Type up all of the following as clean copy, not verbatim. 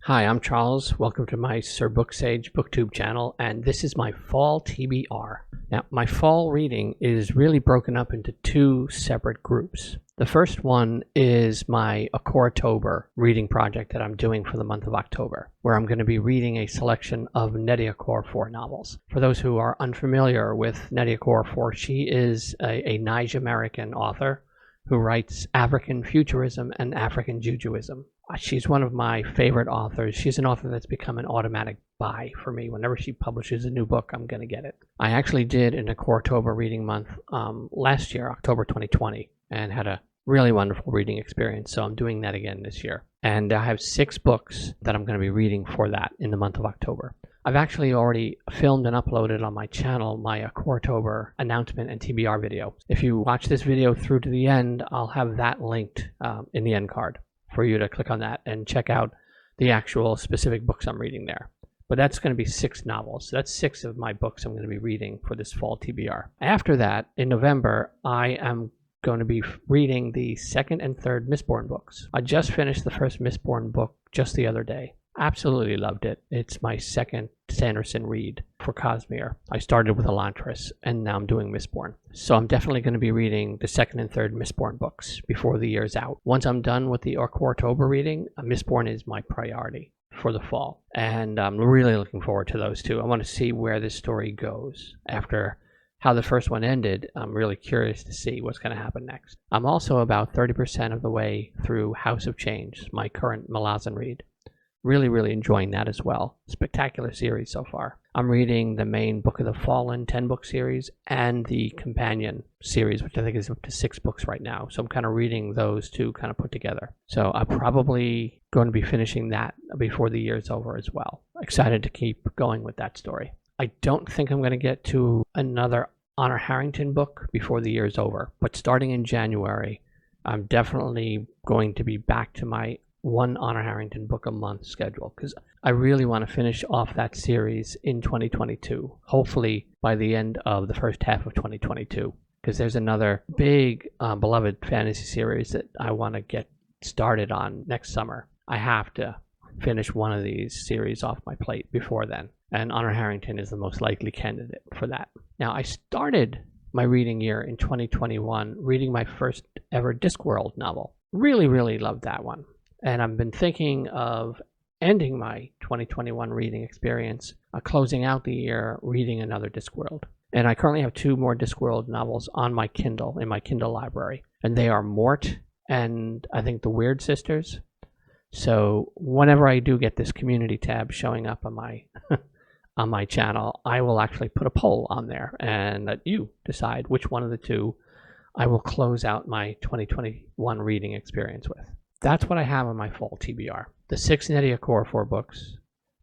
Hi, I'm Charles. Welcome to my SirBookSage booktube channel, and this is my Fall TBR. Now, my fall reading is really broken up into two separate groups. The first one is my Okoratober reading project that I'm doing for the month of October, where I'm going to be reading a selection of Nnedi Okorafor novels. For those who are unfamiliar with Nnedi Okorafor, she is a Niger-American author who writes African futurism and African Jujuism. She's one of my favorite authors. She's an author that's become an automatic buy for me. Whenever she publishes a new book, I'm going to get it. I actually did an Okoratober reading month last year, October 2020, and had a really wonderful reading experience. So I'm doing that again this year. And I have 6 books that I'm going to be reading for that in the month of October. I've actually already filmed and uploaded on my channel my Okoratober announcement and TBR video. If you watch this video through to the end, I'll have that linked in the end card for you to click on that and check out the actual specific books I'm reading there. But that's going to be 6 novels. So that's 6 of my books I'm going to be reading for this fall TBR. After that, in November, I am going to be reading the 2nd and 3rd Mistborn books. I just finished the first Mistborn book just the other day. Absolutely loved it. It's my second Sanderson read for Cosmere. I started with Elantris, and now I'm doing Mistborn. So I'm definitely going to be reading the 2nd and 3rd Mistborn books before the year's out. Once I'm done with the Okoratober reading, Mistborn is my priority for the fall. And I'm really looking forward to those two. I want to see where this story goes. After how the first one ended, I'm really curious to see what's going to happen next. I'm also about 30% of the way through House of Change, my current Malazan read. Really enjoying that as well. Spectacular series so far. I'm reading the main Book of the Fallen 10-book series and the companion series, which I think is up to 6 books right now. So I'm kind of reading those two kind of put together. So I'm probably going to be finishing that before the year's over as well. Excited to keep going with that story. I don't think I'm going to get to another Honor Harrington book before the year's over. But starting in January, I'm definitely going to be back to my 1 Honor Harrington book a month schedule, because I really want to finish off that series in 2022, hopefully by the end of the first half of 2022, because there's another big beloved fantasy series that I want to get started on next summer. I have to finish one of these series off my plate before then, and Honor Harrington is the most likely candidate for that. Now, I started my reading year in 2021 reading my first ever Discworld novel. Really loved that one. And I've been thinking of ending my 2021 reading experience, closing out the year reading another Discworld. And I currently have 2 more Discworld novels on my Kindle, in my Kindle library. And they are Mort and I think the Weird Sisters. So whenever I do get this community tab showing up on my on my channel, I will actually put a poll on there and let you decide which one of the 2 I will close out my 2021 reading experience with. That's what I have on my fall TBR. The 6 Nnedi Okorafor books,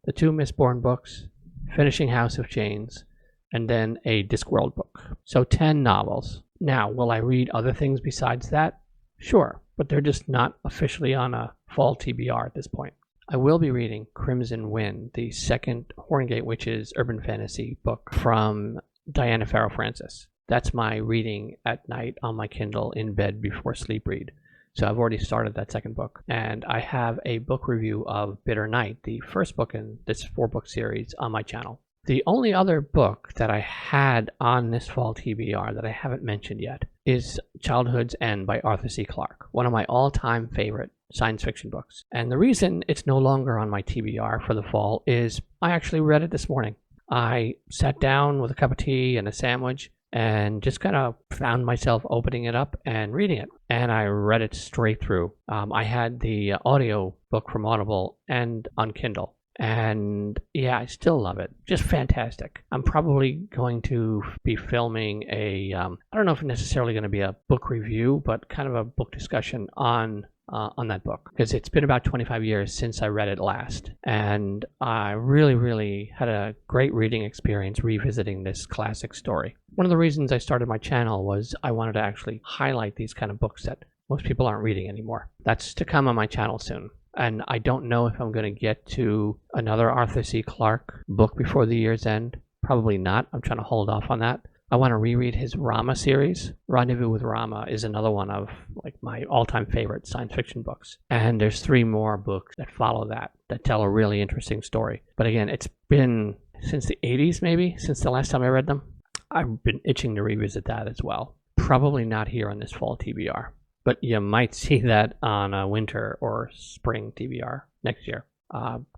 the 2 Mistborn books, finishing House of Chains, and then a Discworld book. So 10 novels. Now, will I read other things besides that? Sure, but they're just not officially on a fall TBR at this point. I will be reading Crimson Wind, the 2nd Horngate Witches urban fantasy book from Diana Farrow Francis. That's my reading at night on my Kindle in bed before sleep read. So I've already started that 2nd book, and I have a book review of Bitter Night, the first book in this 4-book series, on my channel. The only other book that I had on this fall TBR that I haven't mentioned yet is Childhood's End by Arthur C. Clarke, one of my all-time favorite science fiction books. And the reason it's no longer on my TBR for the fall is I actually read it this morning. I sat down with a cup of tea and a sandwich and just kind of found myself opening it up and reading it. And I read it straight through. I had the audio book from Audible and on Kindle. And yeah, I still love it. Just fantastic. I'm probably going to be filming I don't know if it's necessarily going to be a book review, but kind of a book discussion on that book, because it's been about 25 years since I read it last, and I really had a great reading experience revisiting this classic story. One of the reasons I started my channel was I wanted to actually highlight these kind of books that most people aren't reading anymore. That's to come on my channel soon. And I don't know if I'm going to get to another Arthur C. Clarke book before the year's end. Probably not. I'm trying to hold off on that. I want to reread his Rama series. Rendezvous with Rama is another one of like my all-time favorite science fiction books. And there's 3 more books that follow that tell a really interesting story. But again, it's been since the 80s maybe, since the last time I read them. I've been itching to revisit that as well. Probably not here on this fall TBR, but you might see that on a winter or spring TBR next year.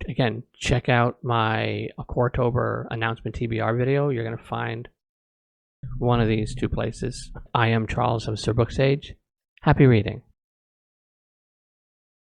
Again, check out my Okoratober announcement TBR video. You're going to find one of these 2 places. I am Charles of SirBookSage. Happy reading.